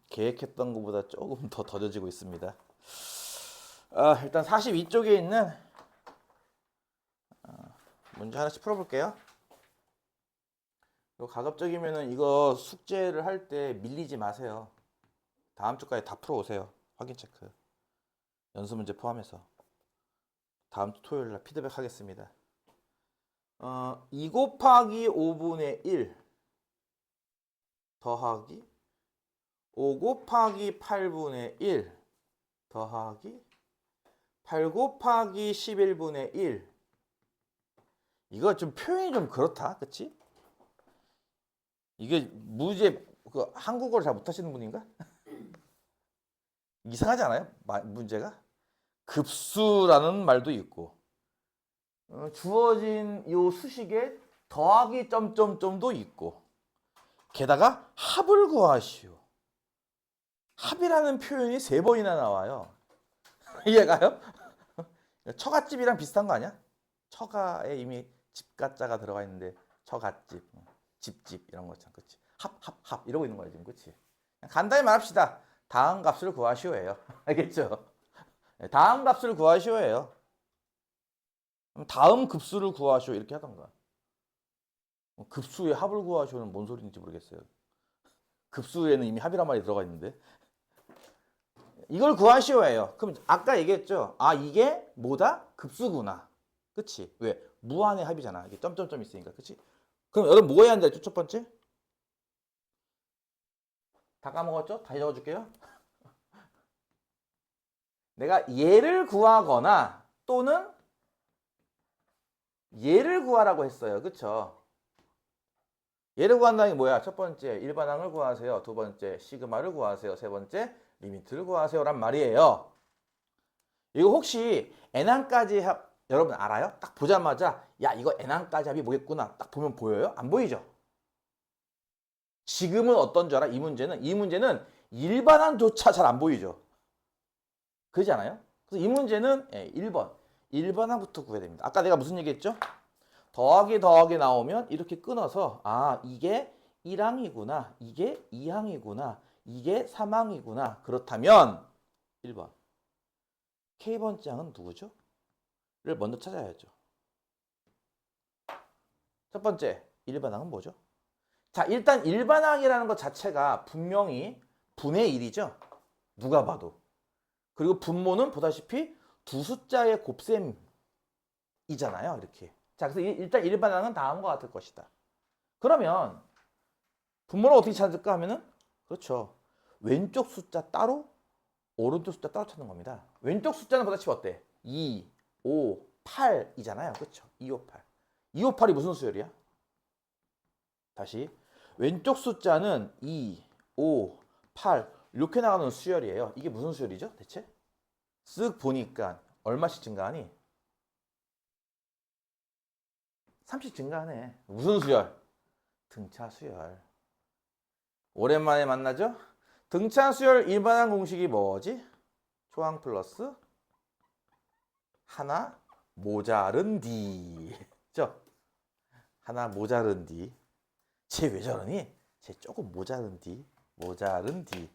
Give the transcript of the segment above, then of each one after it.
계획했던 것보다 조금 더 더뎌지고 있습니다. 일단 42쪽에 있는 문제 하나씩 풀어볼게요. 가급적이면은 이거 숙제를 할 때 밀리지 마세요. 다음 주까지 다 풀어오세요. 확인 체크. 연수 문제 포함해서. 다음 주 토요일 날 피드백 하겠습니다. 2 곱하기 5분의 1 더하기 5 곱하기 8분의 1 더하기 8 곱하기 11분의 1. 이거 좀 표현이 좀 그렇다. 그치? 이게 문제 한국어를 잘 못하시는 분인가? 이상하지 않아요? 문제가? 급수라는 말도 있고 주어진 요 수식에 더하기 점점점도 있고 게다가 합을 구하시오. 합이라는 표현이 3번이나 나와요. 이해가요? 처갓집이랑 비슷한 거 아니야? 처가에 이미 집가자가 들어가 있는데 처갓집, 집집 이런 거잖아. 그치? 합 이러고 있는 거야 지금. 그치? 간단히 말합시다. 다음 값을 구하시오예요. 알겠죠? 다음 값을 구하시오예요. 다음 급수를 구하시오 이렇게 하던가. 급수의 합을 구하시오는 뭔 소리인지 모르겠어요. 급수에는 이미 합이란 말이 들어가 있는데 이걸 구하시오예요. 그럼 아까 얘기했죠. 이게 뭐다? 급수구나. 그치? 왜? 무한의 합이잖아. 이게 점점점 있으니까. 그치? 그럼 여러분 뭐 해야 한다? 첫 번째? 다 까먹었죠? 다시 적어줄게요. 내가 얘를 구하거나 또는 얘를 구하라고 했어요. 그쵸? 얘를 구한다는 게 뭐야? 첫 번째 일반항을 구하세요. 두 번째 시그마를 구하세요. 세 번째 리미트를 구하세요 란 말이에요. 이거 혹시 n항까지 합 여러분 알아요? 딱 보자마자 야 이거 n항까지 합이 뭐겠구나 딱 보면 보여요? 안 보이죠? 지금은 어떤 줄 알아? 이 문제는 일반항조차 잘 안 보이죠? 그러지 않아요? 그래서 이 문제는 1번 일반항부터 구해야 됩니다. 아까 내가 무슨 얘기했죠? 더하기 나오면 이렇게 끊어서 이게 1항이구나 이게 2항이구나 이게 3항이구나 그렇다면 1번 K번째 항은 누구죠? 를 먼저 찾아야죠. 첫 번째 일반항은 뭐죠? 자 일단 일반항이라는 것 자체가 분명히 분의 1이죠. 누가 봐도. 그리고 분모는 보다시피 두 숫자의 곱셈이잖아요. 이렇게. 자 그래서 일단 일반항은 다음과 같을 것이다. 그러면 분모를 어떻게 찾을까 하면은 그렇죠. 왼쪽 숫자 따로 오른쪽 숫자 따로 찾는 겁니다. 왼쪽 숫자는 보다시피 어때? 2, 5, 8이잖아요. 그렇죠? 2, 5, 8. 2, 5, 8이 무슨 수열이야? 다시 왼쪽 숫자는 2, 5, 8 이렇게 나가는 수열이에요. 이게 무슨 수열이죠? 대체? 쓱 보니까 얼마씩 증가하니? 30 증가하네. 무슨 수열? 등차 수열. 오랜만에 만나죠? 등차 수열 일반항 공식이 뭐지? 초항 플러스 하나 모자른 D. 죠? 하나 모자른 D. 쟤 왜 저러니? 쟤 조금 모자른 D. 모자른 D.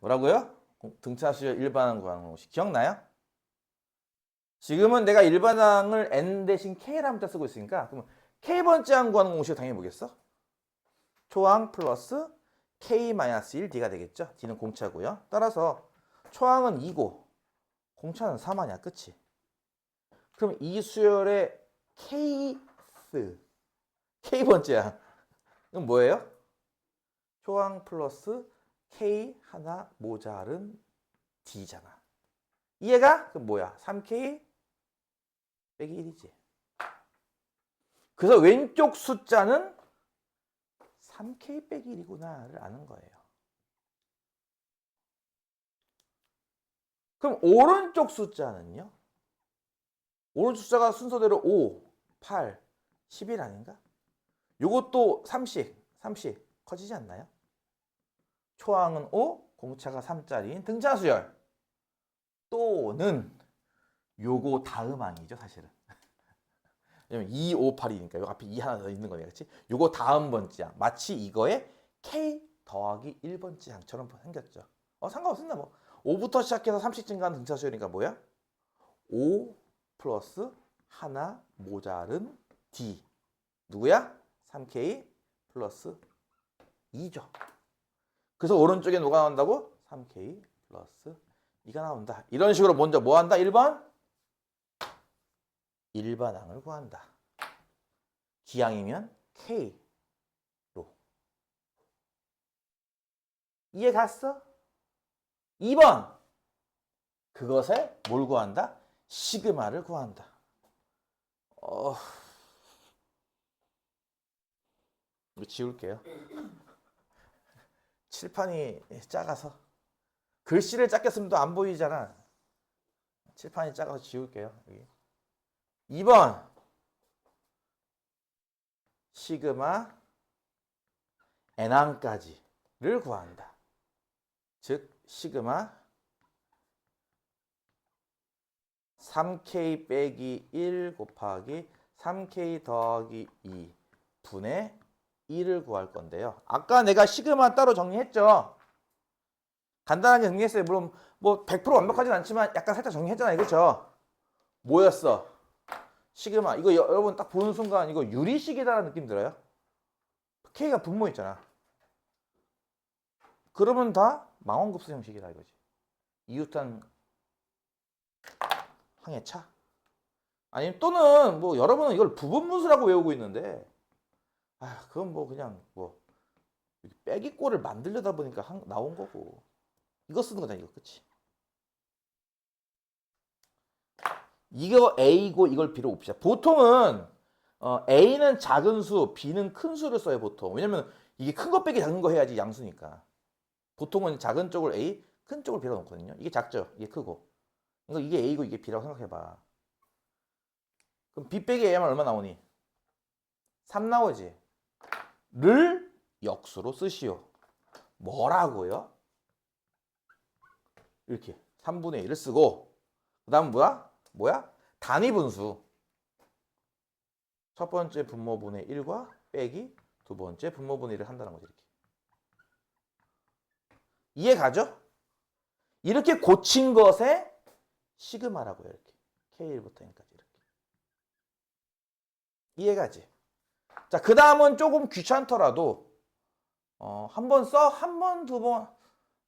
뭐라고요? 등차 수열 일반항 구하는 공식 기억나요? 지금은 내가 일반항을 n 대신 k라는 자 쓰고 있으니까 그러면 k번째 항 구하는 공식을 당연히 뭐겠어? 초항 플러스 k-1d가 되겠죠? d는 공차고요. 따라서 초항은 2고 공차는 3 아니야. 그치? 그럼 이 수열의 k번째 항 이건 뭐예요? 초항 플러스 k 하나 모자른 d잖아. 이해가? 그럼 뭐야? 3k 빼기 1이지. 그래서 왼쪽 숫자는 3k 빼기 1이구나를 아는 거예요. 그럼 오른쪽 숫자는요? 오른쪽 숫자가 순서대로 5, 8, 11 아닌가? 요것도 3씩 커지지 않나요? 초항은 5, 공차가 3짜리인 등차수열 또는 요거 다음 항이죠 사실은. 왜냐면 2, 5, 8이니까 요 앞에 2 하나 더 있는 거네. 그치? 요거 다음 번째 항 마치 이거에 K 더하기 1번째 항처럼 생겼죠. 상관없습니다. 뭐 5부터 시작해서 30 증가하는 등차수열이니까 뭐야? 5 플러스 하나 모자른 D. 누구야? 3K 플러스 2죠. 그래서 오른쪽에 뭐가 나온다고? 3K 플러스 2가 나온다. 이런 식으로 먼저 뭐 한다? 1번? 일반항을 구한다. 기항이면 K로. 이해 갔어? 2번. 그것에 뭘 구한다? 시그마를 구한다. 이거 지울게요. 칠판이 작아서. 글씨를 작게 쓰면 또 안 보이잖아. 칠판이 작아서 지울게요. 여기. 2번. 시그마 n항까지를 구한다. 즉 시그마 3K 빼기 1 곱하기 3K 더하기 2 분의 1을 구할 건데요. 아까 내가 시그마 따로 정리했죠. 간단하게 정리했어요. 물론 뭐 100% 완벽하진 않지만 약간 살짝 정리했잖아요. 그렇죠? 뭐였어? 시그마. 이거 여러분 딱 보는 순간 이거 유리식이다라는 느낌 들어요? K가 분모 있잖아. 그러면 다 망원급수 형식이다 이거지. 이웃한 항의 차. 아니면 또는 뭐 여러분은 이걸 부분분수라고 외우고 있는데 그건 뭐 그냥 뭐 빼기꼴을 만들려다 보니까 나온 거고. 이거 쓰는 거잖아 이거. 그치? 이거 A고 이걸 B로 봅시다. 보통은 A는 작은 수, B는 큰 수를 써요 보통. 왜냐면 이게 큰 거 빼기 작은 거 해야지 양수니까. 보통은 작은 쪽을 A, 큰 쪽을 B로 놓거든요. 이게 작죠? 이게 크고. 이게 A고 이게 B라고 생각해봐. 그럼 B 빼기 A하면 얼마 나오니? 3 나오지? 를 역수로 쓰시오. 뭐라고요? 이렇게 3분의 1을 쓰고 그 다음 뭐야? 단위 분수. 첫 번째 분모분의 1과 빼기 두 번째 분모분의 1을 한다는 거지. 이렇게. 이해 가죠? 이렇게 고친 것에 시그마라고요. 이렇게. K1부터 N까지 이렇게. 이해 가지? 자, 그 다음은 조금 귀찮더라도 한 번 써? 한 번, 두 번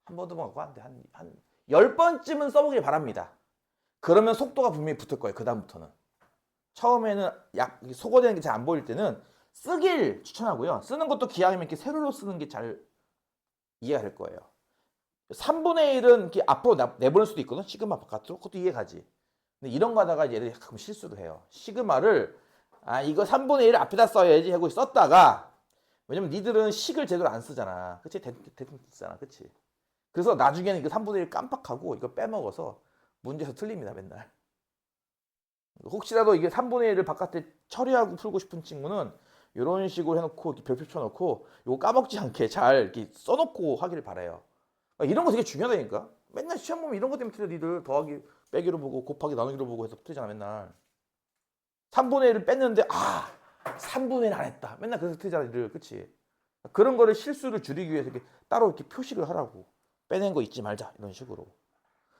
갖고 안 돼. 한 10번쯤은 써보길 바랍니다. 그러면 속도가 분명히 붙을 거예요. 그 다음부터는. 처음에는 소거되는 게 잘 안 보일 때는 쓰길 추천하고요. 쓰는 것도 기왕이면 이렇게 세로로 쓰는 게 잘 이해가 될 거예요. 3분의 1은 이렇게 앞으로 내보낼 수도 있거든. 시그마 바깥으로. 그것도 이해가지. 근데 이런 거 하다가 얘들이 가끔 실수를 해요. 시그마를 이거 3분의 1을 앞에다 써야지 하고 썼다가 왜냐면 니들은 식을 제대로 안 쓰잖아. 그치? 대충 쓰잖아. 그치? 그래서 나중에는 이거 3분의 1 깜빡하고 이거 빼먹어서 문제에서 틀립니다. 맨날. 혹시라도 이게 3분의 1을 바깥에 처리하고 풀고 싶은 친구는 이런 식으로 해놓고 이렇게 별표 쳐놓고 이거 까먹지 않게 잘 이렇게 써놓고 하기를 바라요. 이런 거 되게 중요하다니까. 맨날 시험 보면 이런 거 때문에 틀려. 니들 더하기 빼기로 보고 곱하기 나누기로 보고 해서 틀리잖아 맨날. 3분의 1을 뺐는데 3분의 1 안 했다. 맨날 그래서 틀리잖아 니들. 그치? 그런 거를 실수를 줄이기 위해서 이렇게 따로 이렇게 표식을 하라고. 빼낸 거 잊지 말자. 이런 식으로.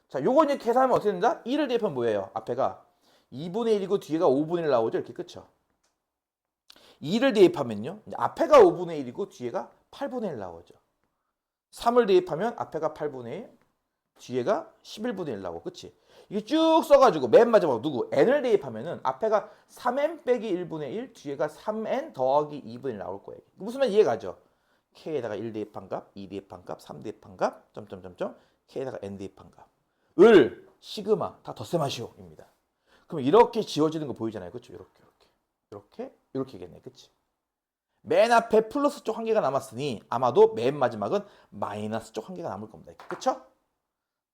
자, 요거 이제 계산하면 어떻게 된다? 1을 대입하면 뭐예요? 앞에가 2분의 1이고 뒤에가 5분의 1 나오죠? 이렇게 그쵸? 2를 대입하면요. 앞에가 5분의 1이고 뒤에가 8분의 1 나오죠. 3을 대입하면 앞에가 8분의 1, 뒤에가 11분의 1 나오고, 그치? 이게 쭉 써가지고 맨 마지막 누구? n을 대입하면은 앞에가 3n 빼기 1분의 1, 뒤에가 3n 더하기 2분의 1 나올 거예요. 무슨 말 이해가죠? k에다가 1 대입한 값, 2 대입한 값, 3 대입한 값, 점점점점, k에다가 n 대입한 값. 을, 시그마, 다 덧셈하시오입니다. 그럼 이렇게 지워지는 거 보이잖아요. 그쵸? 이렇게겠네. 그치? 맨 앞에 플러스 쪽 한 개가 남았으니 아마도 맨 마지막은 마이너스 쪽 한 개가 남을 겁니다. 그쵸?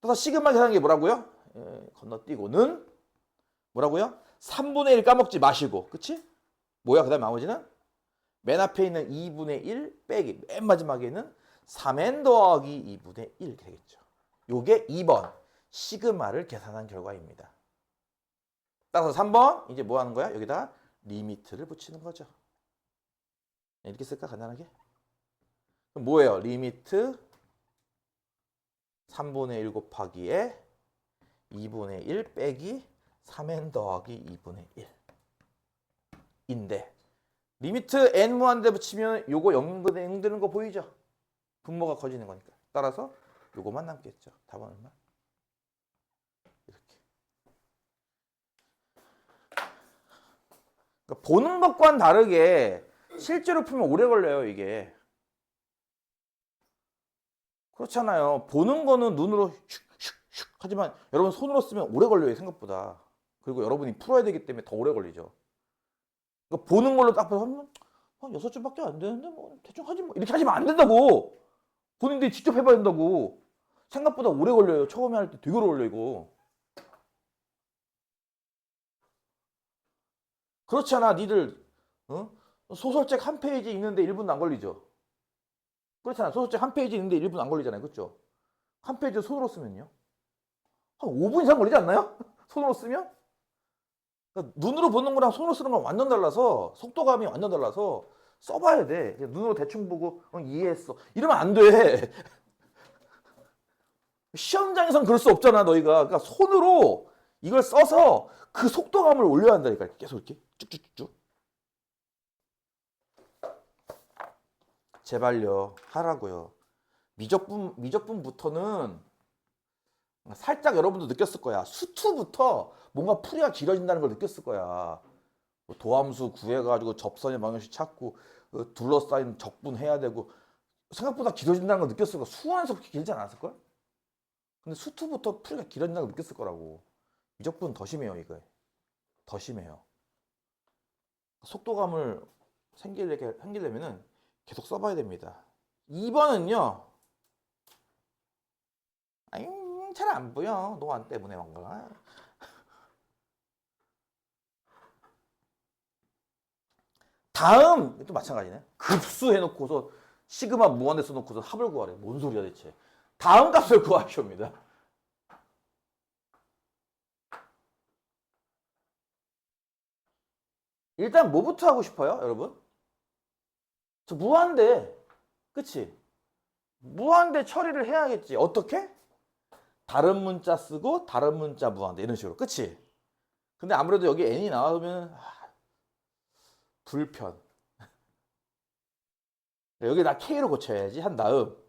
그래서 시그마 계산한 게 뭐라고요? 건너뛰고는 뭐라고요? 3분의 1 까먹지 마시고. 그치? 뭐야? 그 다음 나머지는? 맨 앞에 있는 2분의 1 빼기 맨 마지막에는 3n 더하기 2분의 1 이렇게 되겠죠. 요게 2번 시그마를 계산한 결과입니다. 따라서 3번 이제 뭐 하는 거야? 여기다가 리미트를 붙이는 거죠. 이렇게 쓸까? 간단하게? 뭐예요? 리미트 3분의 1 곱하기에 2분의 1 빼기 3n 더하기 2분의 1인데 리미트 n 무한대 붙이면 요거 0분의 0 되는 거 보이죠? 분모가 커지는 거니까. 따라서 요거만 남겠죠. 답은 얼마? 이렇게. 그러니까 보는 것과는 다르게 실제로 풀면 오래 걸려요, 이게. 그렇잖아요. 보는 거는 눈으로 슉슉슉 하지만 여러분 손으로 쓰면 오래 걸려요, 생각보다. 그리고 여러분이 풀어야 되기 때문에 더 오래 걸리죠. 그러니까 보는 걸로 딱 보면 6줄밖에 안 되는데 뭐 대충 하지 뭐 이렇게 하시면 안 된다고. 본인들이 직접 해봐야 된다고. 생각보다 오래 걸려요. 처음에 할 때 되게 오래 걸려 이거. 그렇잖아, 니들 어? 소설책 한 페이지 읽는데 1분도 안 걸리죠. 그렇잖아, 소설책 한 페이지 읽는데 1분 안 걸리잖아요, 그렇죠? 한 페이지 손으로 쓰면요, 한 5분 이상 걸리지 않나요? 손으로 쓰면? 그러니까 눈으로 보는 거랑 손으로 쓰는 건 완전 달라서 속도감이 완전 달라서 써봐야 돼. 그냥 눈으로 대충 보고 이해했어 이러면 안 돼. 시험장에선 그럴 수 없잖아, 너희가. 그러니까 손으로 이걸 써서 그 속도감을 올려야 한다니까. 계속 이렇게 쭉쭉쭉쭉. 제발요, 하라고요. 미적분부터는 살짝 여러분도 느꼈을 거야. 수투부터 뭔가 풀이가 길어진다는 걸 느꼈을 거야. 뭐 도함수 구해가지고 접선의 방정식 찾고 둘러싸인 적분해야 되고 생각보다 길어진다는 걸 느꼈을 거야. 수원에서 그렇게 길지 않았을걸? 근데 수투부터 풀이가 길어진다는 걸 느꼈을 거라고. 미적분은 더 심해요, 이거. 더 심해요. 속도감을 생기려면은 계속 써봐야 됩니다. 2번은요. 아니, 잘 안 보여. 노안 때문에 뭔가. 다음 또 마찬가지네. 급수 해놓고서 시그마 무한대 써놓고서 합을 구하래. 뭔 소리야 대체. 다음 값을 구하시옵니다. 일단 뭐부터 하고 싶어요, 여러분? 저 무한대, 그치? 무한대 처리를 해야겠지. 어떻게? 다른 문자 쓰고 다른 문자 무한대 이런 식으로, 그치? 근데 아무래도 여기 n이 나오면 불편. 여기 나 k로 고쳐야지 한 다음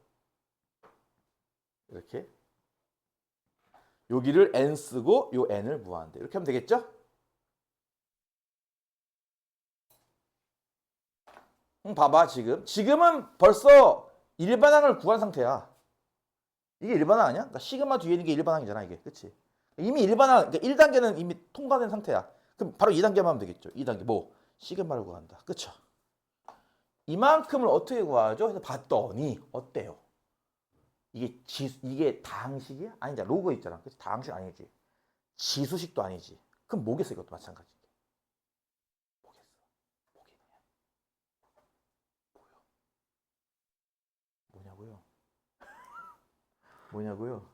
이렇게 여기를 n 쓰고 요 n을 무한대 이렇게 하면 되겠죠? 봐봐, 지금은 벌써 일반항을 구한 상태야. 이게 일반항 아니야? 그러니까 시그마 뒤에 있는 게 일반항이잖아, 이게. 그치? 이미 일반항, 그러니까 1단계는 이미 통과된 상태야. 그럼 바로 2단계만 하면 되겠죠. 2단계 뭐? 시그마를 구한다. 그쵸? 이만큼을 어떻게 구하죠? 해서 봤더니 어때요? 이게 다항식이야? 아니지, 로그 있잖아. 그치? 다항식 아니지. 지수식도 아니지. 그럼 뭐겠어? 이것도 마찬가지. 뭐겠어? 뭐겠냐? 뭐냐고요? 뭐냐고요?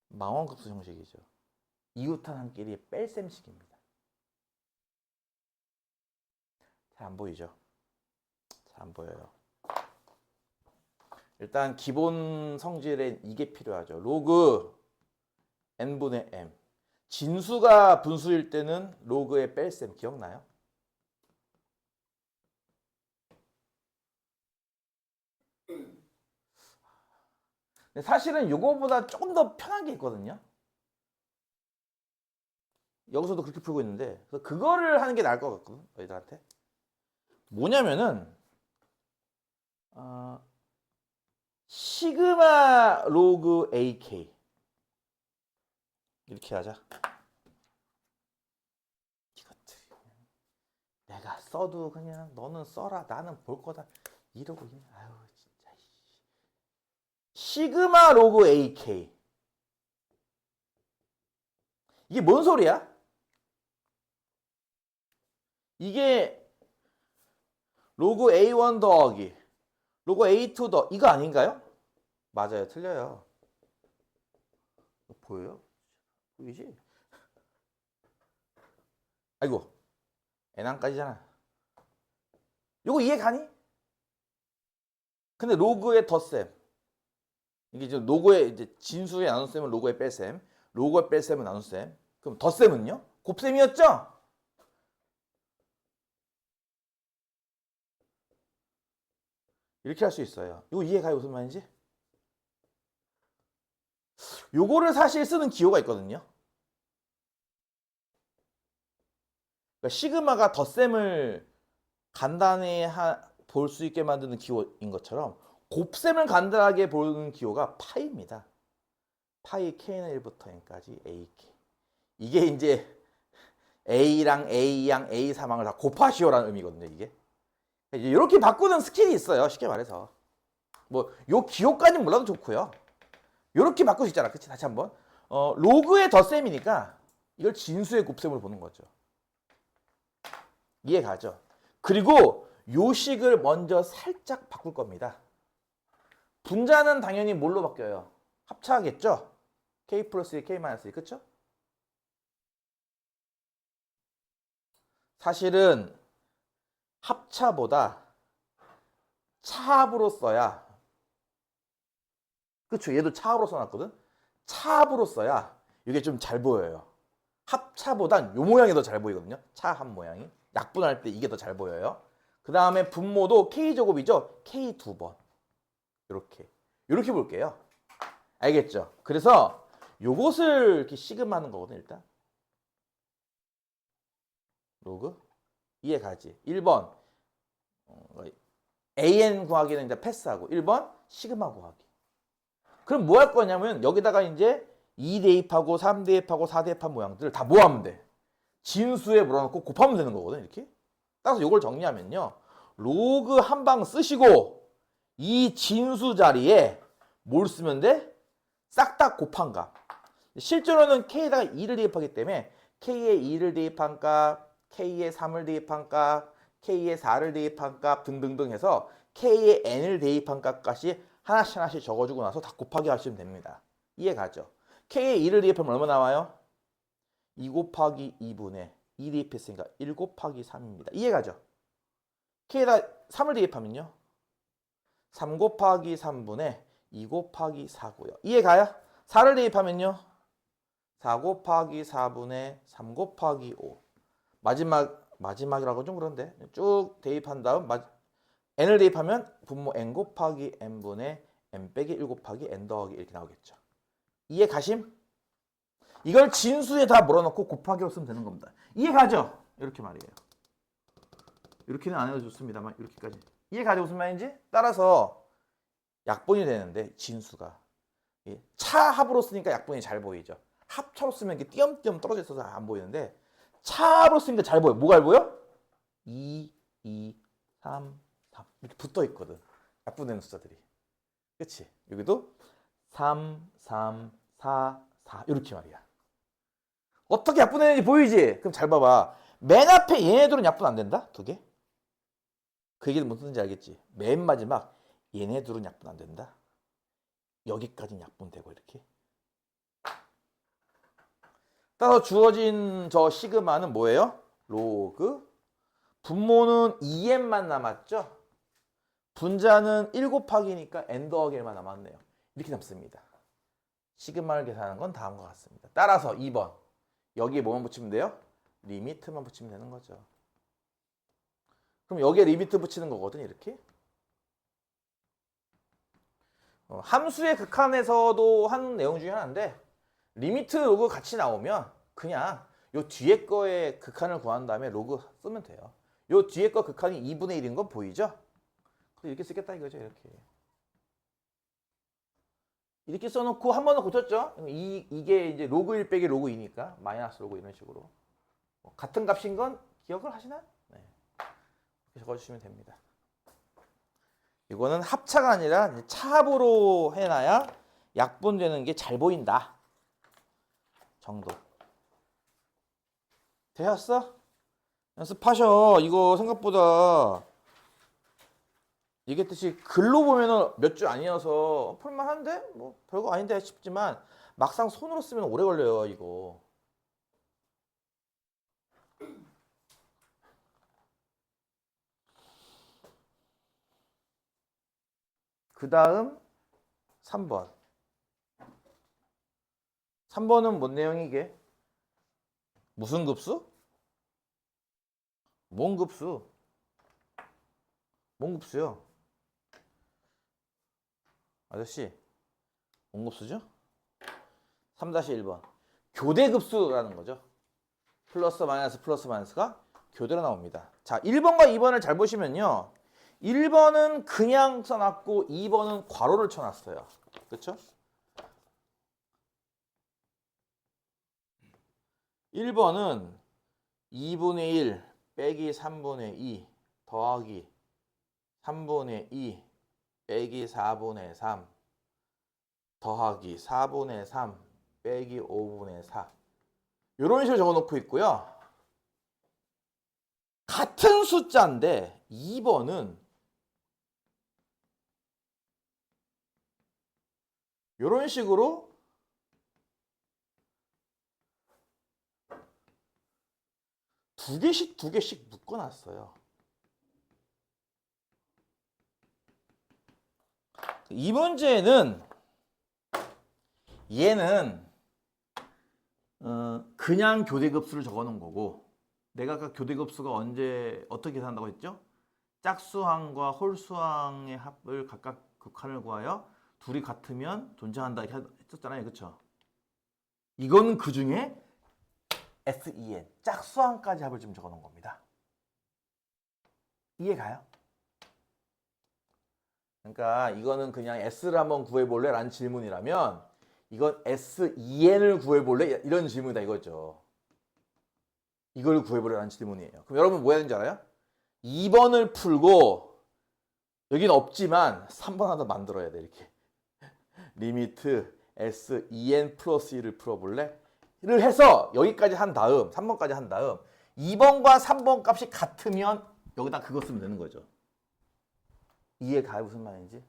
망원급수 형식이죠. 이웃한한끼리 뺄셈식입니다. 잘 안 보이죠? 잘 안 보여요. 일단 기본 성질엔 이게 필요하죠. 로그 n분의 m. 진수가 분수일 때는 로그의 뺄셈 기억나요? 근데 사실은 이거보다 조금 더 편한 게 있거든요. 여기서도 그렇게 풀고 있는데 그거를 하는 게 나을 것 같거든, 너희들한테. 뭐냐면은 시그마 로그 AK 이렇게 하자. 이것들 내가 써도 그냥 너는 써라, 나는 볼 거다 이러고 있네. 아유 진짜. 시그마 로그 AK 이게 뭔 소리야? 이게 로그 A1 더하기 로그 A2 더 이거 아닌가요? 맞아요. 틀려요. 보여요? 보이지? 아이고, n항까지잖아. 요거 이해 가니? 근데 로그의 덧셈. 이게 이제 로그의 이제 진수의 나눗셈은 로그의 뺄셈. 로그의 뺄셈은 나눗셈. 그럼 덧셈은요? 곱셈이었죠? 이렇게 할 수 있어요. 이거 이해가요? 무슨 말인지? 요거를 사실 쓰는 기호가 있거든요. 그러니까 시그마가 덧셈을 간단히 볼 수 있게 만드는 기호인 것처럼 곱셈을 간단하게 보는 기호가 파이입니다. 파이 k는 1부터 n까지 ak. 이게 이제 a랑 a양, a3항을 다 곱하시오라는 의미거든요. 이게 이렇게 바꾸는 스킬이 있어요. 쉽게 말해서 뭐 요 기호까지는 몰라도 좋고요. 이렇게 바꿀 수 있잖아. 그치? 다시 한번 로그의 덧셈이니까 이걸 진수의 곱셈으로 보는 거죠. 이해 가죠? 그리고 요식을 먼저 살짝 바꿀 겁니다. 분자는 당연히 뭘로 바뀌어요? 합차하겠죠? k 플러스 1, k 마이너스 1, 그쵸? 사실은 합차보다 차합으로 써야, 그쵸? 얘도 차합으로 써놨거든? 차합으로 써야 이게 좀 잘 보여요. 합차보단 요 모양이 더 잘 보이거든요. 차합 모양이. 약분할 때 이게 더 잘 보여요. 그 다음에 분모도 K제곱이죠. K 2번. 이렇게 볼게요. 알겠죠? 그래서 요것을 이렇게 시그마하는 거거든, 일단. 로그. 이해 가지? 1번. AN 구하기는 이제 패스하고 1번 시그마 구하기. 그럼 뭐 할 거냐면 여기다가 이제 2 대입하고 3 대입하고 4 대입한 모양들을 다 모아면 돼. 진수에 몰아넣고 곱하면 되는 거거든, 이렇게. 따라서 이걸 정리하면요. 로그 한 방 쓰시고 이 진수 자리에 뭘 쓰면 돼? 싹 다 곱한 값. 실제로는 K에다가 2를 대입하기 때문에 K에 2를 대입한 값, K에 3을 대입한 값, K에 4를 대입한 값 등등등 해서 K에 N을 대입한 값까지 하나씩 적어주고 나서 다 곱하기 하시면 됩니다. 이해 가죠? K에 2를 대입하면 얼마 나와요? 2 곱하기 2분의 2 대입했으니까 1 곱하기 3입니다. 이해 가죠? K에다 3을 대입하면요. 3 곱하기 3분의 2 곱하기 4고요. 이해 가요? 4를 대입하면요. 4 곱하기 4분의 3 곱하기 5. 마지막이라고 좀 그런데 쭉 대입한 다음 n을 대입하면 분모 n 곱하기 n분의 n 빼기 1 곱하기 n 더하기 1 이렇게 나오겠죠. 이해 가심? 이걸 진수에 다 몰아넣고 곱하기로 쓰면 되는 겁니다. 이해 가죠? 이렇게 말이에요. 이렇게는 안 해도 좋습니다만 이렇게까지. 이해 가죠? 무슨 말인지? 따라서 약분이 되는데 진수가 차합으로 쓰니까 약분이 잘 보이죠. 합차로 쓰면 이렇게 띄엄띄엄 떨어져 있어서 안 보이는데 차합으로 쓰니까 잘 보여. 뭐가 잘 보여? 2, 2, 3, 3 이렇게 붙어 있거든. 약분되는 숫자들이. 그치? 여기도 3, 3, 4, 4 이렇게 말이야. 어떻게 약분되는지 보이지? 그럼 잘 봐봐. 맨 앞에 얘네들은 약분 안 된다? 두 개? 그 얘기는 무슨 뜻인지 알겠지? 맨 마지막 얘네들은 약분 안 된다? 여기까지는 약분되고 이렇게. 따라서 주어진 저 시그마는 뭐예요? 로그. 분모는 2n만 남았죠? 분자는 1 곱하기니까 n 더하기 1만 남았네요. 이렇게 남습니다. 시그마를 계산하는 건 다음과 같습니다. 따라서 2번. 여기에 뭐만 붙이면 돼요? 리미트만 붙이면 되는 거죠. 그럼 여기에 리미트 붙이는 거거든, 이렇게. 함수의 극한에서도 하는 내용 중에 하나인데 리미트 로그 같이 나오면 그냥 요 뒤에 거의 극한을 구한 다음에 로그 쓰면 돼요. 요 뒤에 거 극한이 2분의 1인 건 보이죠? 이렇게 쓰겠다 이거죠. 이렇게 써놓고 한 번 더 고쳤죠? 이게 이제 로그 1 빼기 로그 2니까 마이너스 로그 이런 식으로 같은 값인 건 기억을 하시나요? 네. 이렇게 적어주시면 됩니다. 이거는 합차가 아니라 차합으로 해놔야 약분되는 게 잘 보인다 정도. 되셨어? 연습하셔. 이거 생각보다 얘기했듯이 글로 보면은 몇 줄 아니어서 풀만한데 뭐 별거 아닌데 싶지만 막상 손으로 쓰면 오래 걸려요 이거. 그 다음 3번. 3번은 뭔 내용이게? 무슨 급수? 뭔 급수? 뭔 급수요? 아저씨, 뭔 급수죠? 3-1번. 교대급수라는 거죠. 플러스 마이너스가 교대로 나옵니다. 자, 1번과 2번을 잘 보시면요. 1번은 그냥 써놨고 2번은 괄호를 쳐놨어요. 그렇죠? 1번은 2분의 1 빼기 3분의 2 더하기 3분의 2 빼기 4분의 3 더하기 4분의 3 빼기 5분의 4 이런 식으로 적어놓고 있고요. 같은 숫자인데 2번은 이런 식으로 두 개씩 묶어놨어요. 이 문제는 얘는 그냥 교대급수를 적어놓은 거고 내가 아까 교대급수가 언제 어떻게 계산한다고 했죠? 짝수항과 홀수항의 합을 각각 극한을 구하여 둘이 같으면 존재한다 이렇게 했었잖아요. 그렇죠? 이거는 그 중에 SEN 짝수항까지 합을 좀 적어놓은 겁니다. 이해가요? 그러니까 이거는 그냥 S를 한번 구해볼래? 라는 질문이라면 이건 SEN을 구해볼래? 이런 질문이다 이거죠. 이걸 구해보려 라는 질문이에요. 그럼 여러분 뭐 해야 되는지 알아요? 2번을 풀고 여기는 없지만 3번 하나 만들어야 돼. 이렇게 리미트 SEN 플러스 1을 풀어볼래? 를 해서 여기까지 한 다음 3번까지 한 다음 2번과 3번 값이 같으면 여기다 그거 쓰면 되는 거죠. 이해가요? 무슨 말인지?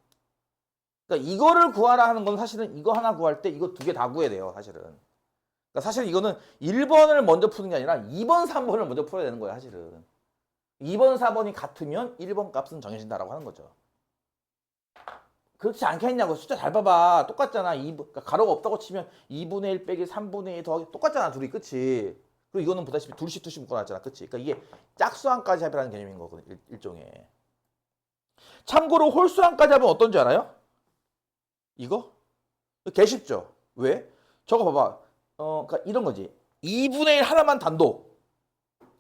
그러니까 이거를 구하라 하는 건 사실은 이거 하나 구할 때 이거 두 개 다 구해야 돼요. 사실은. 그러니까 사실 이거는 1번을 먼저 푸는 게 아니라 2번, 3번을 먼저 풀어야 되는 거예요. 사실은. 2번, 4번이 같으면 1번 값은 정해진다라고 하는 거죠. 그렇지 않겠냐고. 숫자 잘 봐봐. 똑같잖아. 그러니까 가로가 없다고 치면 2분의 1 빼기 3분의 2 더하기 똑같잖아. 둘이. 그치? 그리고 이거는 보다시피 둘씩 묶어놨잖아. 그치? 그러니까 이게 짝수항까지 합이라는 개념인 거거든. 일종의. 참고로 홀수항까지 합은 어떤지 알아요? 이거? 개 쉽죠? 왜? 저거 봐봐. 그러니까 이런 거지. 2분의 1 하나만 단독.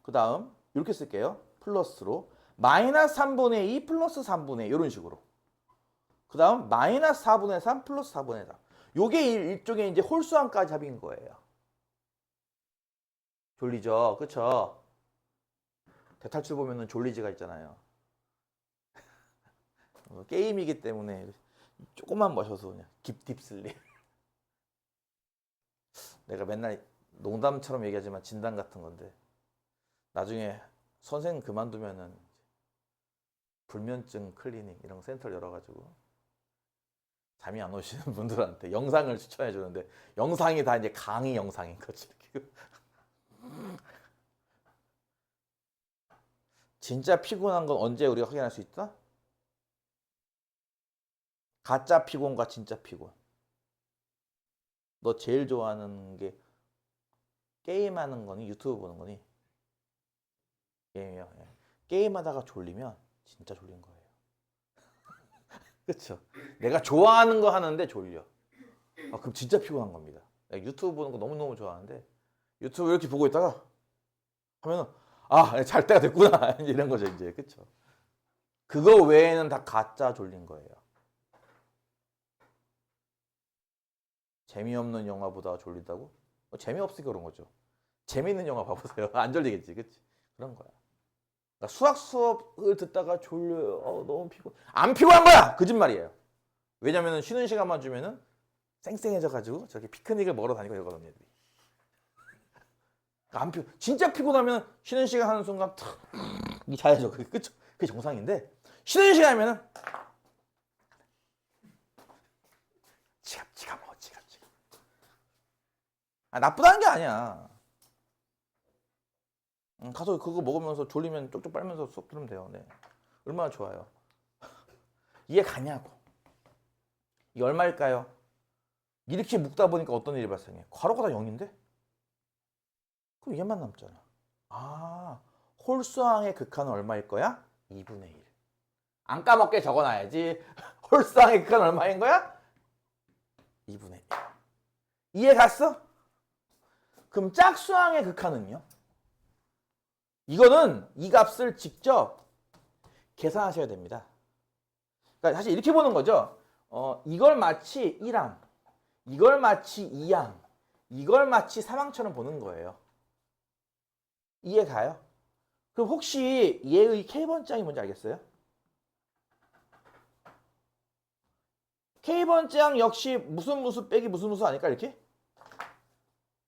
그 다음 이렇게 쓸게요. 플러스로. 마이너스 3분의 2 플러스 3분의 2 이런 식으로. 그 다음 마이너스 4분의 3 플러스 4분의 3. 요게 일종의 이제 홀수항까지 합인 거예요. 졸리죠? 그쵸? 대탈출 보면은 졸리지가 있잖아요. 게임이기 때문에 조금만 마셔서 그냥 딥슬립. 내가 맨날 농담처럼 얘기하지만 진단 같은 건데 나중에 선생 그만두면은 불면증 클리닉 이런 센터를 열어가지고 잠이 안 오시는 분들한테 영상을 추천해 주는데 영상이 다 이제 강의 영상인 거지. 진짜 피곤한 건 언제 우리가 확인할 수 있다? 가짜 피곤과 진짜 피곤. 너 제일 좋아하는 게 게임하는 거니 유튜브 보는 거니? 게임이요. 예. 게임하다가 졸리면 진짜 졸린 거예요. 그렇죠? 내가 좋아하는 거 하는데 졸려. 그럼 진짜 피곤한 겁니다. 내가 유튜브 보는 거 너무너무 좋아하는데 유튜브 이렇게 보고 있다가 하면은 잘 때가 됐구나. 이런 거죠, 이제. 그렇죠? 그거 외에는 다 가짜 졸린 거예요. 재미없는 영화보다 졸리다고? 재미없으니까 그런 거죠. 재미있는 영화 봐보세요. 안 졸리겠지, 그치? 그런 거야. 그러니까 수학 수업을 듣다가 졸려요. 너무 피곤. 안 피곤한 거야! 거짓말이에요. 왜냐면은 쉬는 시간만 주면은 쌩쌩해져가지고 저렇게 피크닉을 먹으러 다니고 이러거든요, 애들이. 그러니까 진짜 피곤하면 쉬는 시간 하는 순간 탁 자야죠. 그게 정상인데 쉬는 시간이면은 지갑 먹어. 나쁘다는 게 아니야. 가서 그거 먹으면서 졸리면 쪽쪽 빨면서 수업 들으면 돼요. 네. 얼마나 좋아요. 이해 가냐고. 이게 얼마일까요? 이렇게 묶다 보니까 어떤 일이 발생해? 괄호가 다 0인데? 그럼 얘만 남잖아. 아, 홀수항의 극한은 얼마일 거야? 2분의 1. 안 까먹게 적어놔야지. 홀수항의 극한은 얼마인 거야? 2분의 1. 이해 갔어? 그럼 짝수항의 극한은요? 이거는 이 값을 직접 계산하셔야 됩니다. 그러니까 사실 이렇게 보는 거죠. 이걸 마치 1항, 이걸 마치 2항, 이걸 마치 3항처럼 보는 거예요. 이해 가요? 그럼 혹시 얘의 K번째항이 뭔지 알겠어요? K번째항 역시 무슨 빼기 무슨 아닐까 이렇게?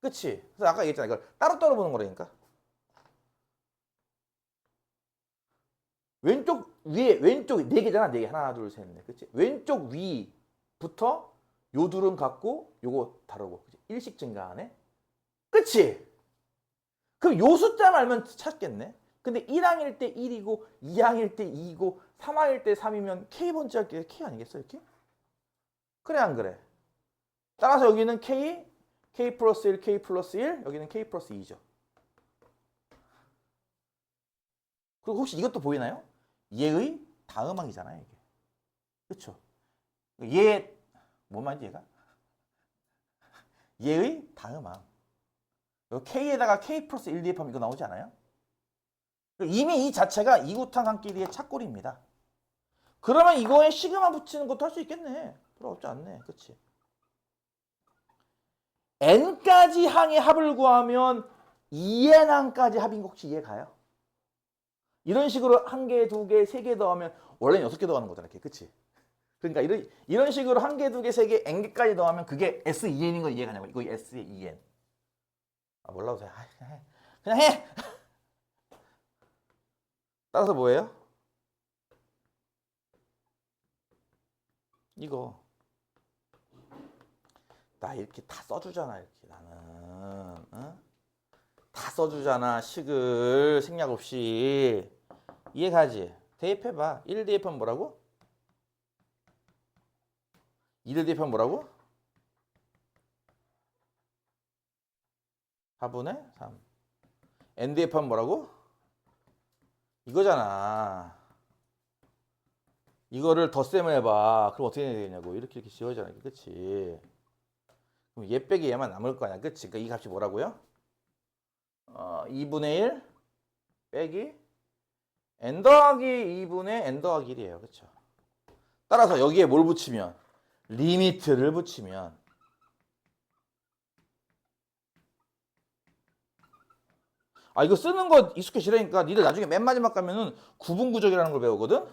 그치? 그래서 아까 얘기했잖아. 이걸 따로따로 보는 거라니까. 왼쪽 위에 왼쪽 4개잖아. 4개. 하나 둘 셋 넷. 그치? 왼쪽 위부터 요 둘은 같고 요거 다르고. 그치? 1씩 증가하네. 그치? 그럼 요 숫자만 알면 찾겠네. 근데 1항일 때 1이고 2항일 때 2이고 3항일 때 3이면 K번째 할 게 K 아니겠어 이렇게? 그래 안 그래? 따라서 여기는 K, K 플러스 1, K 플러스 1, 여기는 K 플러스 2죠. 그리고 혹시 이것도 보이나요? 얘의 다음항이잖아요 이게. 그쵸? 얘, 뭔 말인지 얘가? 얘의 다음항. K에다가 K 플러스 1 대입하면 이거 나오지 않아요? 이미 이 자체가 이구탕항끼리의 착골입니다. 그러면 이거에 시그마 붙이는 것도 할 수 있겠네. 필요 없지 않네. 그치? n까지 항의 합을 구하면 2n항까지 합인 거 혹시 이해 가요? 이런 식으로 1개, 2개, 3개 더하면 원래는 6개 더하는 거잖아. 그치? 그러니까 이런 식으로 1개, 2개, 3개, n개까지 더하면 그게 S2n인 거 이해가냐고. 이거 S의 2n. 아, 몰라도 돼. 그냥 해! 따라서 뭐예요? 이거. 나 이렇게 다 써주잖아. 이렇게 나는. 어? 다 써주잖아. 식을 생략 없이. 이해가지? 대입해봐. 1 대입하면 뭐라고? 2를 대입하면 뭐라고? 4분의 3. n 대입하면 뭐라고? 이거잖아. 이거를 덧셈을 해봐. 그럼 어떻게 해야 되냐고. 이렇게 지워지잖아. 그치? 그럼 얘 빼기 얘만 남을 거 아니야. 그치? 그러니까 이 값이 뭐라고요? 2분의 1 빼기 n 더하기 2분의 n 더하기 1이에요. 그쵸? 따라서 여기에 뭘 붙이면? 리미트를 붙이면 이거 쓰는 거 익숙해지라니까. 니들 나중에 맨 마지막 가면은 구분구적이라는 걸 배우거든.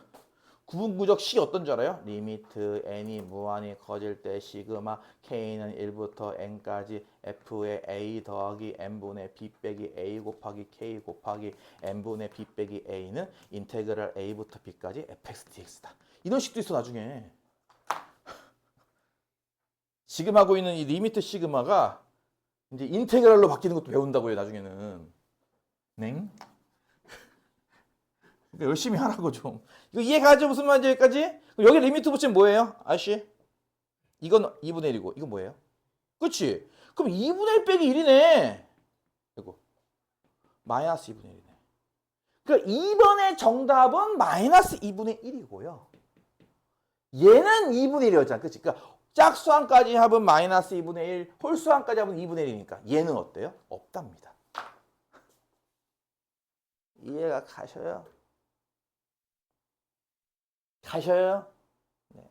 구분구적 C 어떤 줄 알아요? 리미트 n이 무한히 커질 때 시그마 k는 1부터 n까지 f의 a 더하기 n분의 b 빼기 a 곱하기 k 곱하기 n분의 b 빼기 a는 인테그랄 a부터 b까지 fx dx다. 이런 식도 있어 나중에. 지금 하고 있는 이 리미트 시그마가 이제 인테그랄로 바뀌는 것도 배운다고요 나중에는. 네? 그러니까 열심히 하라고 좀. 이거 이해가죠? 무슨 말인지 여기까지? 여기 리미트 붙이면 뭐예요? 아저씨? 이건 2분의 1이고 이건 뭐예요? 그치? 그럼 2분의 1 빼기 1이네. 이거 마이너스 2분의 1이네. 그러니까 2번의 정답은 마이너스 2분의 1이고요. 얘는 2분의 1이었잖아. 그치? 그러니까 짝수항까지 합은 마이너스 2분의 1, 홀수항까지 합은 2분의 1이니까 얘는 어때요? 없답니다. 이해가 가셔요? 가셔요? 네.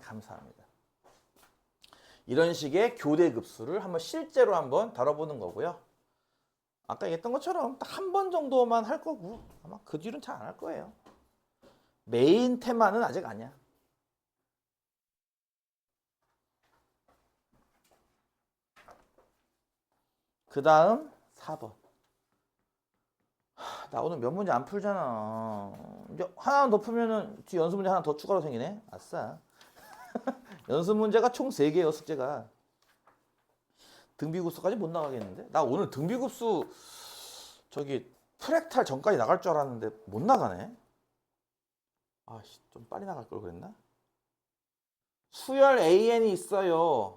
감사합니다. 이런 식의 교대 급수를 한번 실제로 한번 다뤄보는 거고요. 아까 얘기했던 것처럼 딱 한 번 정도만 할 거고 아마 그 뒤로는 잘 안 할 거예요. 메인 테마는 아직 아니야. 그 다음 4번. 나 오늘 몇 문제 안 풀잖아. 이제 하나 더 풀면은 뒤 연습 문제 하나 더 추가로 생기네. 아싸. 연습 문제가 총 3개예요, 숙제가. 등비급수까지 못 나가겠는데? 나 오늘 등비급수 저기 프랙탈 전까지 나갈 줄 알았는데 못 나가네. 아씨, 좀 빨리 나갈 걸 그랬나? 수열 AN이 있어요.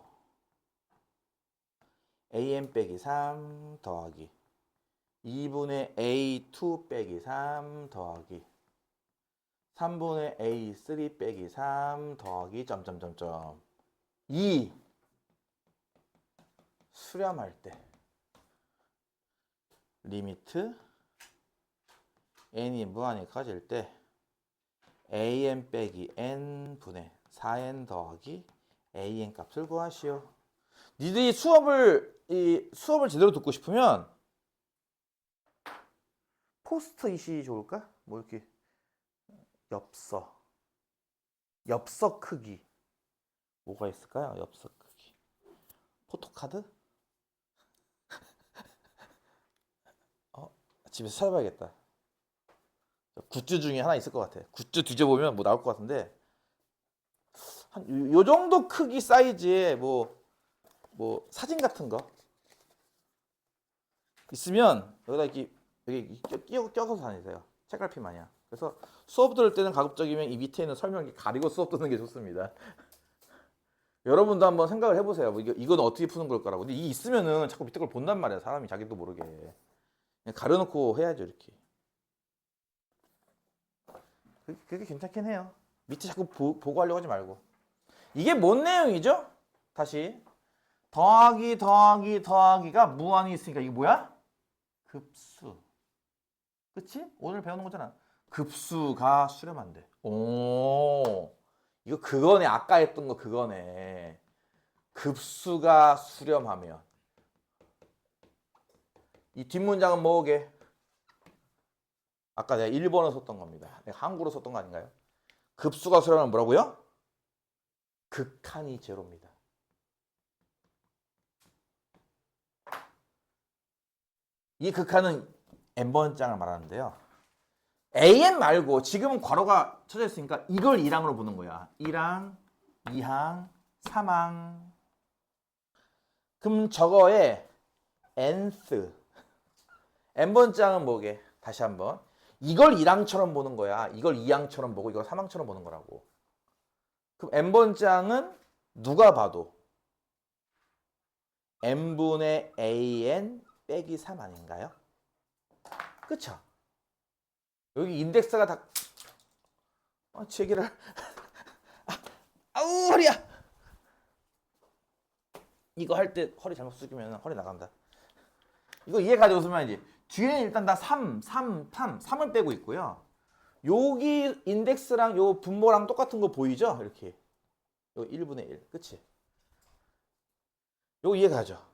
AN 빼기 3 더하기 2분의 A2 빼기 3 더하기 3분의 A3 빼기 3 더하기 점점점점 2 수렴할 때 리미트 n이 무한히 커질 때 an 빼기 n 분의 4n 더하기 an 값을 구하시오. 니들이 수업을 제대로 듣고 싶으면 포스트잇이 좋을까? 뭐 이렇게 엽서 크기 뭐가 있을까요? 엽서 크기 포토카드? 집에서 찾아봐야겠다. 굿즈 중에 하나 있을 것 같아. 굿즈 뒤져보면 뭐 나올 것 같은데 한 요 정도 크기 사이즈의 뭐 사진 같은 거 있으면 여기다 여기 껴서 다니세요. 책갈피 마냥. 그래서 수업 들을 때는 가급적이면 이 밑에 있는 설명이 가리고 수업 듣는 게 좋습니다. 여러분도 한번 생각을 해보세요. 이건 어떻게 푸는 걸까라고. 근데 이 있으면은 자꾸 밑에 걸 본단 말이야. 사람이 자기도 모르게. 그냥 가려놓고 해야죠, 이렇게. 그게 괜찮긴 해요. 밑에 자꾸 보고 하려고 하지 말고. 이게 뭔 내용이죠? 다시. 더하기가 무한히 있으니까 이게 뭐야? 급수. 그치? 오늘 배우는 거잖아. 급수가 수렴한대. 오, 이거 그거네. 아까 했던 거 그거네. 급수가 수렴하면. 이 뒷문장은 뭐게? 아까 내가 일본어로 썼던 겁니다. 내가 한국어로 썼던 거 아닌가요? 급수가 수렴하면 뭐라고요? 극한이 제로입니다. 이 극한은 n번장을 말하는데요. an 말고 지금은 괄호가 쳐져 있으니까 이걸 1항으로 보는 거야. 1항, 2항, 3항. 그럼 저거에 nth n번장은 뭐게? 다시 한번. 이걸 1항처럼 보는 거야. 이걸 2항처럼 보고 이걸 3항처럼 보는 거라고. 그럼 n번장은 누가 봐도 n분의 an 빼기 3 아닌가요? 그쵸? 여기 인덱스가 다 제기를 아우 허리야. 이거 할 때 허리 잘못 숙이면 허리 나간다. 이거 이해 가지고 웃으면 이제 뒤에는 일단 다 3을 빼고 있고요. 여기 인덱스랑 요 분모랑 똑같은 거 보이죠? 이렇게. 요 1분의 1. 그치? 요거 이해 가죠?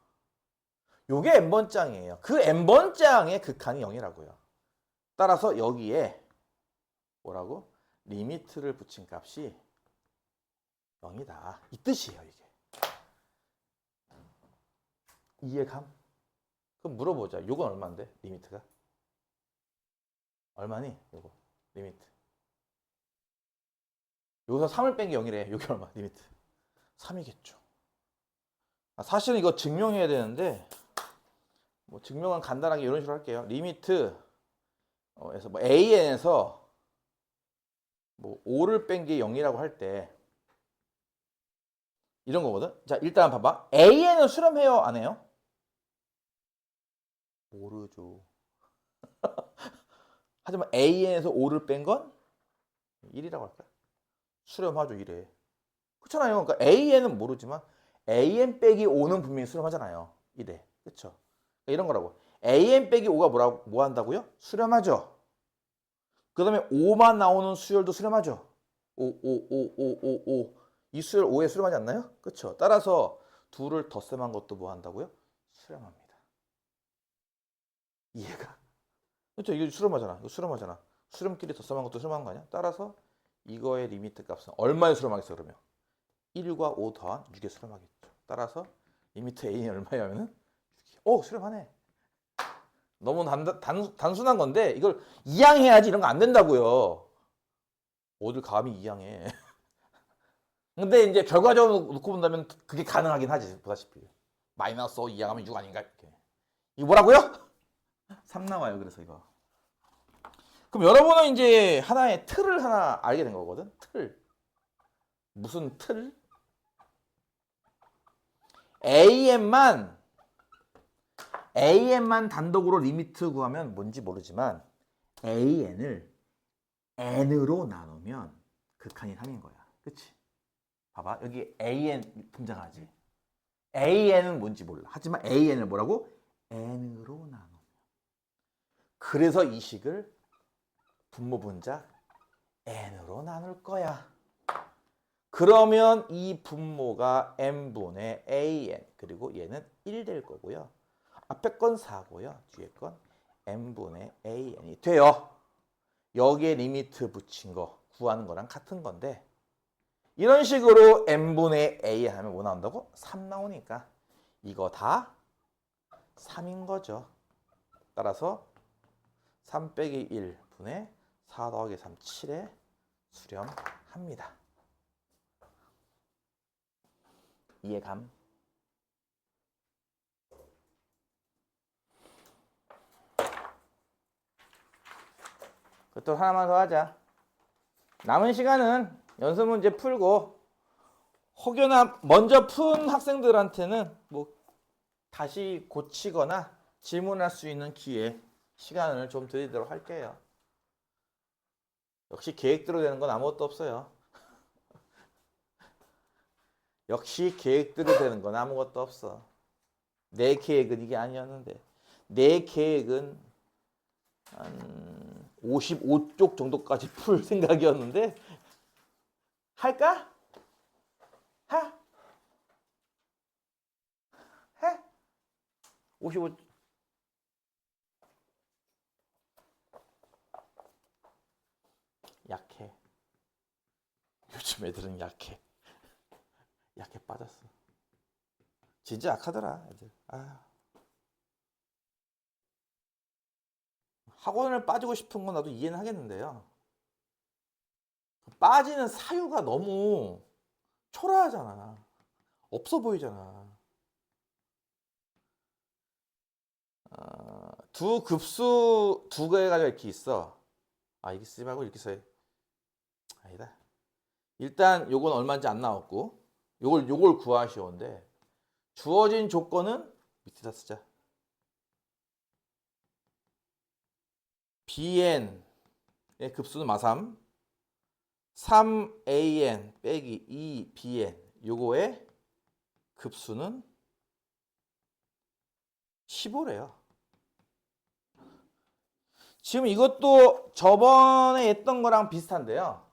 요게 n번장이에요. 그 n번장의 극한이 0이라고요. 따라서 여기에 뭐라고? 리미트를 붙인 값이 0이다. 이 뜻이에요, 이게. 이해감? 그럼 물어보자. 요건 얼마인데? 리미트가? 얼마니? 요거. 리미트. 여기서 3을 뺀 게 0이래. 요게 얼마? 리미트. 3이겠죠. 사실은 이거 증명해야 되는데 뭐 증명은 간단하게 이런 식으로 할게요. 리미트 에서 뭐 AN에서 뭐 5를 뺀 게 0이라고 할 때 이런 거거든. 자, 일단 봐봐. AN은 수렴해요, 안 해요? 모르죠. 하지만 AN에서 5를 뺀 건 1이라고 할까? 수렴하죠, 1에. 그렇잖아요. 그러니까 AN은 모르지만 AN 빼기 5는 분명히 수렴하잖아요. 1에. 그쵸? 그러니까 이런 거라고. AN 빼기 5가 뭐 한다고요? 수렴하죠. 그 다음에 5만 나오는 수열도 수렴하죠. 5. 이 수열 5에 수렴하지 않나요? 그쵸? 따라서 둘을 덧셈한 것도 뭐 한다고요? 수렴합니다. 이해가? 그렇죠? 이거 수렴하잖아. 이거 수렴하잖아. 수렴끼리 덧셈한 것도 수렴한 거 아니야? 따라서 이거의 리미트 값은 얼마에 수렴하겠어, 그러면? 1과 5 더한 6에 수렴하겠죠. 따라서 리미트 A는 얼마냐면은 6이. 수렴하네. 너무 단순한 건데 이걸 이항해야지. 이런 거 안 된다고요. 어딜 감히 이항해. 근데 이제 결과적으로 놓고 본다면 그게 가능하긴 하지. 보다시피 마이너스 5 이항하면 6 아닌가 이렇게. 이거 뭐라고요? 3 나와요. 그래서 이거. 그럼 여러분은 이제 하나의 틀을 하나 알게 된 거거든. 틀. 무슨 틀? AN만 단독으로 리미트 구하면 뭔지 모르지만 AN을 N으로 나누면 극한이 3인 거야. 그치? 봐봐. 여기 AN 등장하지. AN은 뭔지 몰라. 하지만 AN을 뭐라고? N으로 나누면. 그래서 이 식을 분모 분자 N으로 나눌 거야. 그러면 이 분모가 N분의 AN 그리고 얘는 1 될 거고요. 앞에 건 4고요. 뒤에 건 N분의 AN이 돼요. 여기에 리미트 붙인 거 구하는 거랑 같은 건데 이런 식으로 N분의 A 하면 뭐 나온다고? 3 나오니까 이거 다 3인 거죠. 따라서 3 빼기 1분의 4 더하기 3, 7에 수렴합니다. 이해감? 또 하나만 더 하자. 남은 시간은 연습 문제 풀고 혹여나 먼저 푼 학생들한테는 뭐 다시 고치거나 질문할 수 있는 기회, 시간을 좀 드리도록 할게요. 역시 계획대로 되는 건 아무것도 없어요. 역시 계획대로 되는 건 아무것도 없어. 내 계획은 이게 아니었는데 내 계획은 한 55쪽 정도까지 풀 생각이었는데 할까? 해? 55 약해. 요즘 애들은 약해. 약해 빠졌어. 진짜 약하더라 애들. 학원을 빠지고 싶은 건 나도 이해는 하겠는데요. 빠지는 사유가 너무 초라하잖아. 없어 보이잖아. 두 급수 두 개가 이렇게 있어. 이렇게 쓰지 말고 이렇게 써야. 아니다. 일단 요건 얼마인지 안 나왔고 요걸 구하시오인데 주어진 조건은 밑에다 쓰자. bn의 급수는 마삼 3an 빼기 2bn 요거의 급수는 15래요. 지금 이것도 저번에 했던 거랑 비슷한데요.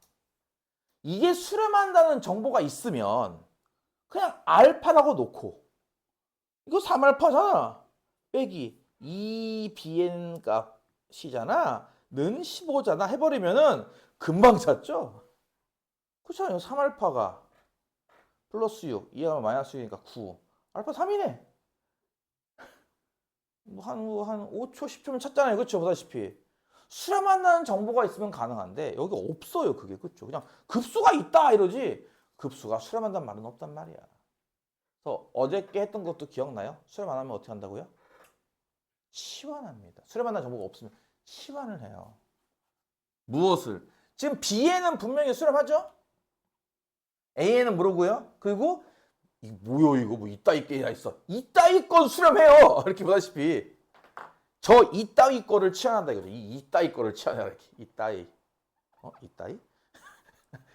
이게 수렴한다는 정보가 있으면 그냥 알파라고 놓고 이거 3알파잖아. 빼기 2bn 값이잖아. 는 15잖아. 해버리면은 금방 찾죠. 그렇잖아요. 3알파가 플러스 6, 2하면 마이너스 6이니까 9. 알파 3이네. 한 5초, 10초면 찾잖아요. 그렇죠? 보다시피. 수렴한다는 정보가 있으면 가능한데 여기 없어요. 그게. 그렇죠? 그냥 급수가 있다 이러지 급수가 수렴한다는 말은 없단 말이야. 그래서 어저께 했던 것도 기억나요? 수렴 안 하면 어떻게 한다고요? 치환합니다. 수렴한다는 정보가 없으면 치환을 해요. 무엇을? 지금 B에는 분명히 수렴하죠? A에는 모르고요. 그리고 이거 뭐야 이거 뭐 이따위 게이나 있어. 이따위 건 수렴해요. 이렇게 보다시피 저 이따위 거를 치환한다 이거죠. 이따위 거를 치환해라 이렇게. 이따위. 이따위?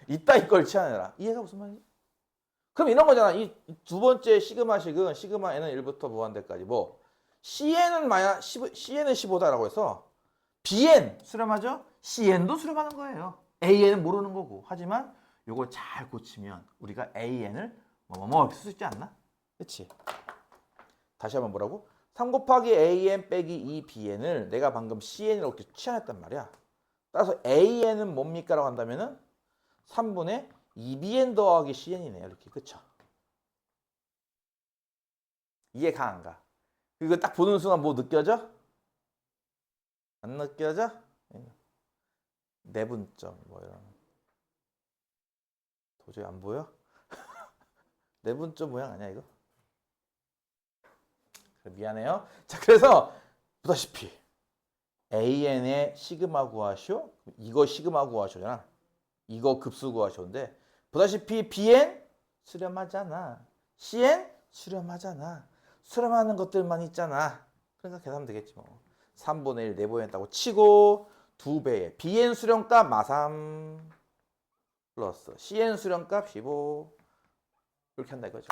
이따위 걸 치환해라. 이해가 무슨 말이지? 그럼 이런 거잖아. 이 두 번째 시그마식은 시그마 n은 1부터 무한대까지 뭐 CN은 15다라고 해서 BN 수렴하죠? CN도 수렴하는 거예요. AN은 모르는 거고. 하지만 요걸 잘 고치면 우리가 AN을 이렇게 쓸 수 있지 않나? 그치? 다시 한번 뭐라고? 3 곱하기 AN 빼기 2BN을 내가 방금 CN으로 이렇게 치환했단 말이야. 따라서 AN은 뭡니까? 라고 한다면은 3분의 2BN 더하기 CN이네요. 이렇게. 그쵸? 이해가 안 가? 이거 딱 보는 순간 뭐 느껴져? 안 느껴져? 내분점 뭐 이런. 도저히 안 보여? 내분점 모양 아니야 이거? 그래, 미안해요. 자, 그래서 보다시피 AN의 시그마 구하시오. 이거 시그마 구하시오잖아. 이거 급수 구하시오인데 보다시피 BN 수렴하잖아. CN 수렴하잖아. 수렴하는 것들만 있잖아. 그러니까 계산하면 되겠지 뭐. 3분의 1 내보냈다고 치고 2배의 BN 수렴값 마삼 플러스 CN 수렴값 15 이렇게 한다 이거죠.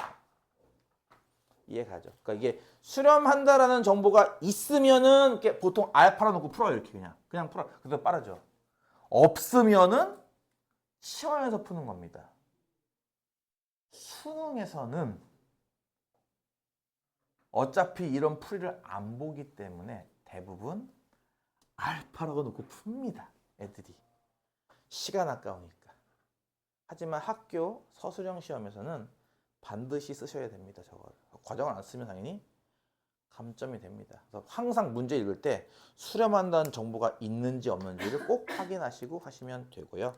이해가죠? 그러니까 이게 수렴한다라는 정보가 있으면은 이렇게 보통 알파로 놓고 풀어요. 이렇게 그냥 풀어. 그래서 빠르죠. 없으면은 시험에서 푸는 겁니다. 수능에서는 어차피 이런 풀이를 안 보기 때문에 대부분 알파라고 놓고 풉니다. 애들이. 시간 아까우니까. 하지만 학교 서술형 시험에서는 반드시 쓰셔야 됩니다. 저거 과정을 안 쓰면 당연히 감점이 됩니다. 그래서 항상 문제 읽을 때 수렴한다는 정보가 있는지 없는지를 꼭 확인하시고 하시면 되고요.